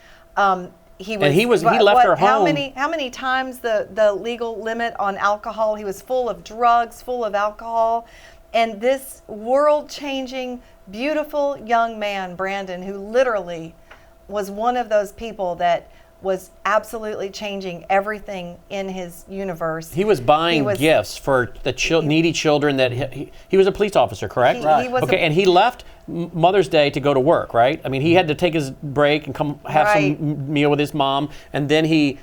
He left her home. How many times the legal limit on alcohol? He was full of drugs, full of alcohol. And this world-changing, beautiful young man, Brannon, who literally was one of those people that was absolutely changing everything in his universe. He was buying gifts for the needy children that he was a police officer, correct? And he left Mother's Day to go to work, right? I mean, he had to take his break and come have some meal with his mom, and then he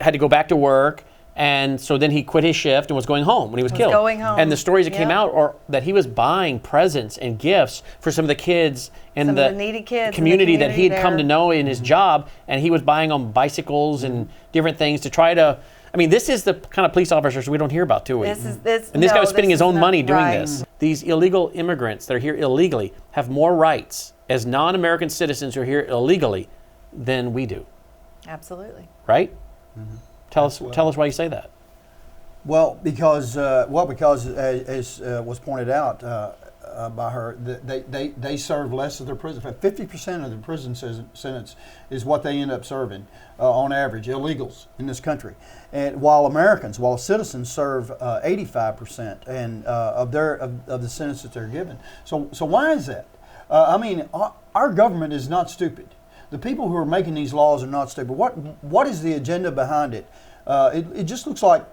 had to go back to work. And so then he quit his shift and was going home when he was killed. Going home. And the stories that came out are that he was buying presents and gifts for some of the kids in the needy kids community that he had come to know in his job, and he was buying them bicycles and different things to try to. I mean, this is the kind of police officers we don't hear about, do we? And this guy was spending his own money doing this. These illegal immigrants that are here illegally have more rights as non-American citizens who are here illegally than we do. Absolutely. Right? Mm-hmm. Tell us why you say that. Well, because as was pointed out by her, they serve less of their prison. 50% of the prison sentence is what they end up serving on average, illegals in this country. And while citizens serve 85% and of the sentence that they're given. So why is that? I mean, our government is not stupid. The people who are making these laws are not stupid. What is the agenda behind it? It just looks like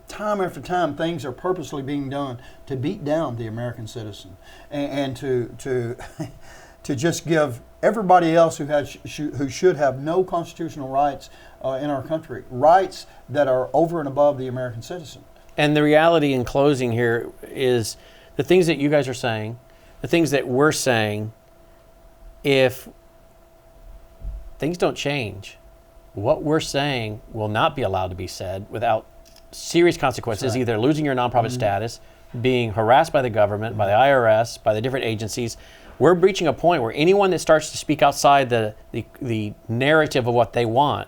time after time things are purposely being done to beat down the American citizen and to just give everybody else who should have no constitutional rights in our country rights that are over and above the American citizen. And the reality in closing here is the things that you guys are saying, the things that we're saying, if things don't change, what we're saying will not be allowed to be said without serious consequences, either losing your nonprofit status, being harassed by the government, by the IRS, by the different agencies. We're reaching a point where anyone that starts to speak outside the narrative of what they want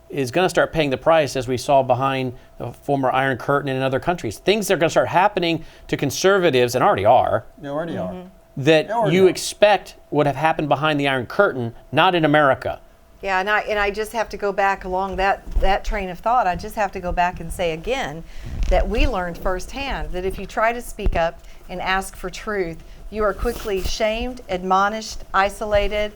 is going to start paying the price, as we saw behind the former Iron Curtain in other countries. Things are going to start happening to conservatives, and already are. They already are. That you expect would have happened behind the Iron Curtain, not in America. Yeah, and I just have to go back along that train of thought. I just have to go back and say again that we learned firsthand that if you try to speak up and ask for truth, you are quickly shamed, admonished, isolated,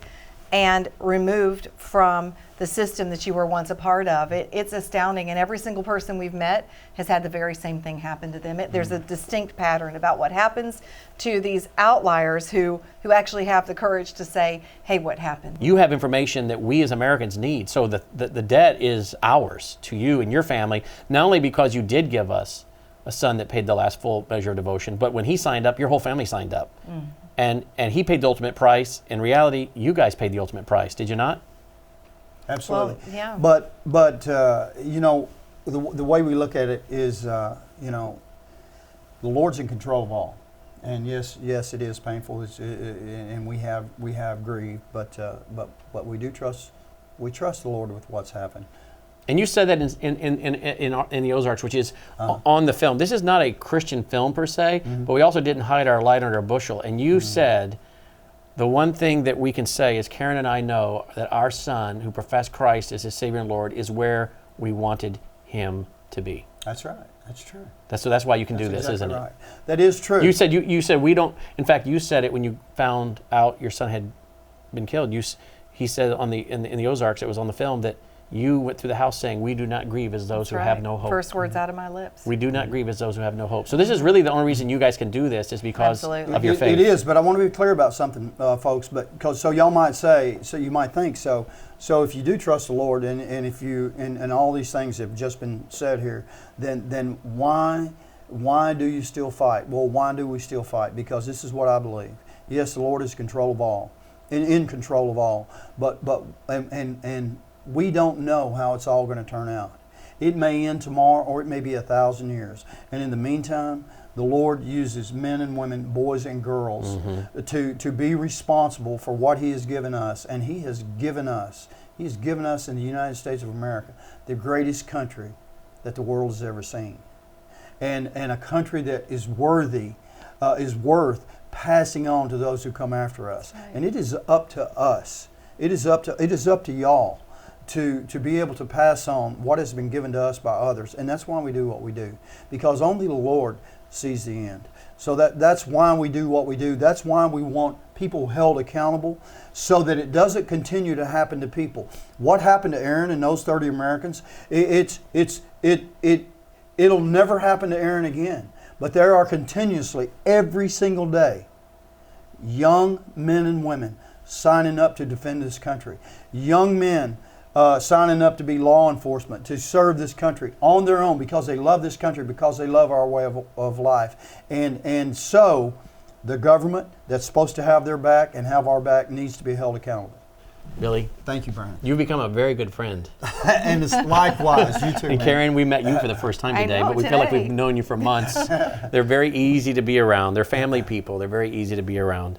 and removed from the system that you were once a part of. It's astounding, and every single person we've met has had the very same thing happen to them. There's a distinct pattern about what happens to these outliers who actually have the courage to say, hey, what happened? You have information that we as Americans need, so the debt is ours to you and your family, not only because you did give us a son that paid the last full measure of devotion, but when he signed up, your whole family signed up. And he paid the ultimate price. In reality, you guys paid the ultimate price, did you not? Absolutely. Well, yeah. But you know, the way we look at it is, you know, the Lord's in control of all. And yes, it is painful, and we have grief, but we do trust. We trust the Lord with what's happened. And you said that in the Ozarks, which is on the film. This is not a Christian film per se, but we also didn't hide our light under a bushel. And you said, the one thing that we can say is Karen and I know that our son, who professed Christ as his Savior and Lord, is where we wanted him to be. That's right. That's true. That's why you can do this, isn't right. it? That is true. You said we don't. In fact, you said it when you found out your son had been killed. He said in the Ozarks, it was on the film, that you went through the house saying, we do not grieve as those That's who right. have no hope. First words out of my lips. We do not grieve as those who have no hope. So this is really the only reason you guys can do this is because Absolutely. of your faith. It is, but I want to be clear about something, folks. Because y'all might say, so you might think so. So if you do trust the Lord, and if you and all these things have just been said here, then why do you still fight? Well, why do we still fight? Because this is what I believe. Yes, the Lord is in control of all, in control of all. But we don't know how it's all going to turn out. It may end tomorrow, or it may be 1,000 years. And in the meantime, the Lord uses men and women, boys and girls, to be responsible for what He has given us. And He has given us in the United States of America the greatest country that the world has ever seen. And a country that is worthy, is worth passing on to those who come after us. Right. And it is up to us. It is up to y'all to be able to pass on what has been given to us by others. And that's why we do what we do. Because only the Lord sees the end. So that's why we do what we do. That's why we want people held accountable, so that it doesn't continue to happen to people. What happened to Aaron and those 30 Americans, it'll never happen to Aaron again. But there are continuously, every single day, young men and women signing up to defend this country. Young men signing up to be law enforcement, to serve this country on their own because they love this country, because they love our way of life. And so the government that's supposed to have their back and have our back needs to be held accountable. Billy, thank you, Brannon. you've become a very good friend. And it's likewise, you too. And man. Karen, we met you for the first time today, but we feel like we've known you for months. They're very easy to be around. They're family people. They're very easy to be around.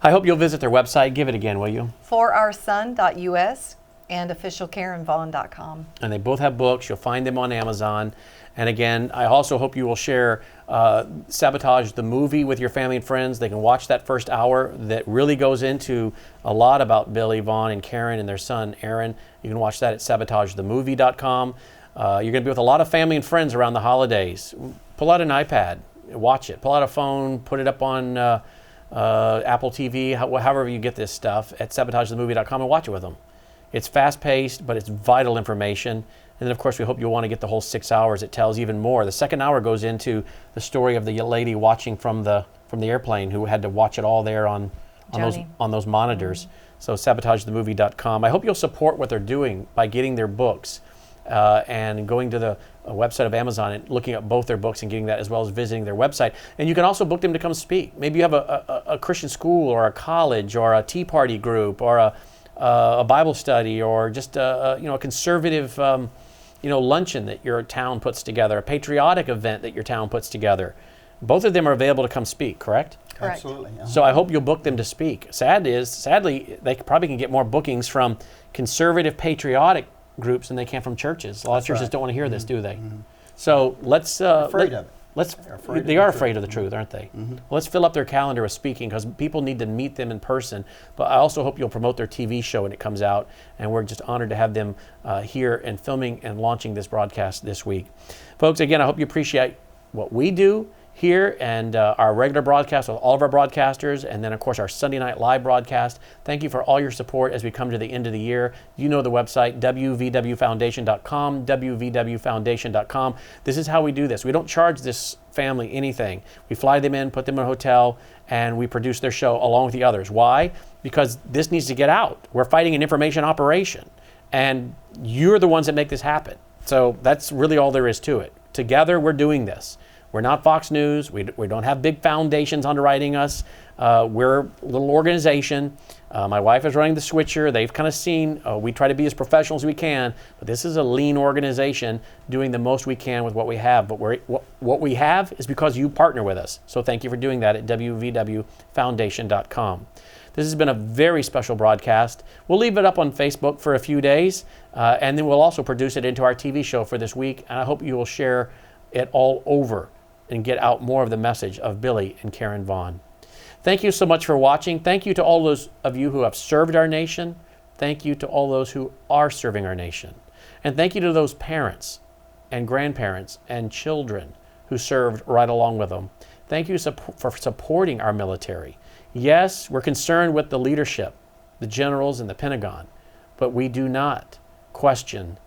I hope you'll visit their website. Give it again, will you? ForOurSon.us and officialkarenvaughn.com. And they both have books. You'll find them on Amazon. And again, I also hope you will share Sabotage the movie with your family and friends. They can watch that first hour that really goes into a lot about Billy, Vaughn, and Karen and their son, Aaron. You can watch that at sabotagethemovie.com. You're going to be with a lot of family and friends around the holidays. Pull out an iPad, watch it. Pull out a phone, put it up on Apple TV, however you get this stuff, at sabotagethemovie.com and watch it with them. It's fast-paced, but it's vital information. And then, of course, we hope you'll want to get the whole 6 hours. It tells even more. The second hour goes into the story of the lady watching from the airplane who had to watch it all there on those monitors. So sabotagethemovie.com. I hope you'll support what they're doing by getting their books and going to the website of Amazon and looking at both their books and getting that, as well as visiting their website. And you can also book them to come speak. Maybe you have a Christian school or a college or a Tea Party group or a Bible study, or just a conservative luncheon that your town puts together, a patriotic event that your town puts together. Both of them are available to come speak, correct? Correct. Absolutely. Yeah. So I hope you'll book them to speak. Sadly, they probably can get more bookings from conservative patriotic groups than they can from churches. A lot of churches don't want to hear this, do they? So let's Afraid of it. They are afraid of the truth, aren't they? Well, let's fill up their calendar with speaking, because people need to meet them in person. But I also hope you'll promote their TV show when it comes out. And we're just honored to have them here and filming and launching this broadcast this week. Folks, again, I hope you appreciate what we do here and our regular broadcast with all of our broadcasters, and then, of course, our Sunday night live broadcast. Thank you for all your support as we come to the end of the year. You know the website, wvwfoundation.com, wvwfoundation.com. This is how we do this. We don't charge this family anything. We fly them in, put them in a hotel, and we produce their show along with the others. Why? Because this needs to get out. We're fighting an information operation, and you're the ones that make this happen. So that's really all there is to it. Together, we're doing this. We're not Fox News. We don't have big foundations underwriting us. We're a little organization. My wife is running the switcher. They've kind of seen, we try to be as professional as we can, but this is a lean organization doing the most we can with what we have. But what we have is because you partner with us. So thank you for doing that at wvwfoundation.com. This has been a very special broadcast. We'll leave it up on Facebook for a few days, and then we'll also produce it into our TV show for this week. And I hope you will share it all over and get out more of the message of Billy and Karen Vaughn. Thank you so much for watching. Thank you to all those of you who have served our nation. Thank you to all those who are serving our nation. And thank you to those parents and grandparents and children who served right along with them. Thank you for supporting our military. Yes, we're concerned with the leadership, the generals and the Pentagon, but we do not question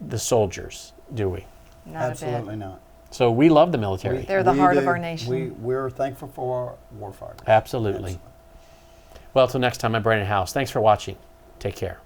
the soldiers, do we? Not a Absolutely bit. not. So we love the military. They're the heart of do. our nation. We're thankful for our warfighters. Absolutely. Well, until next time, I'm Brannon Howse. Thanks for watching. Take care.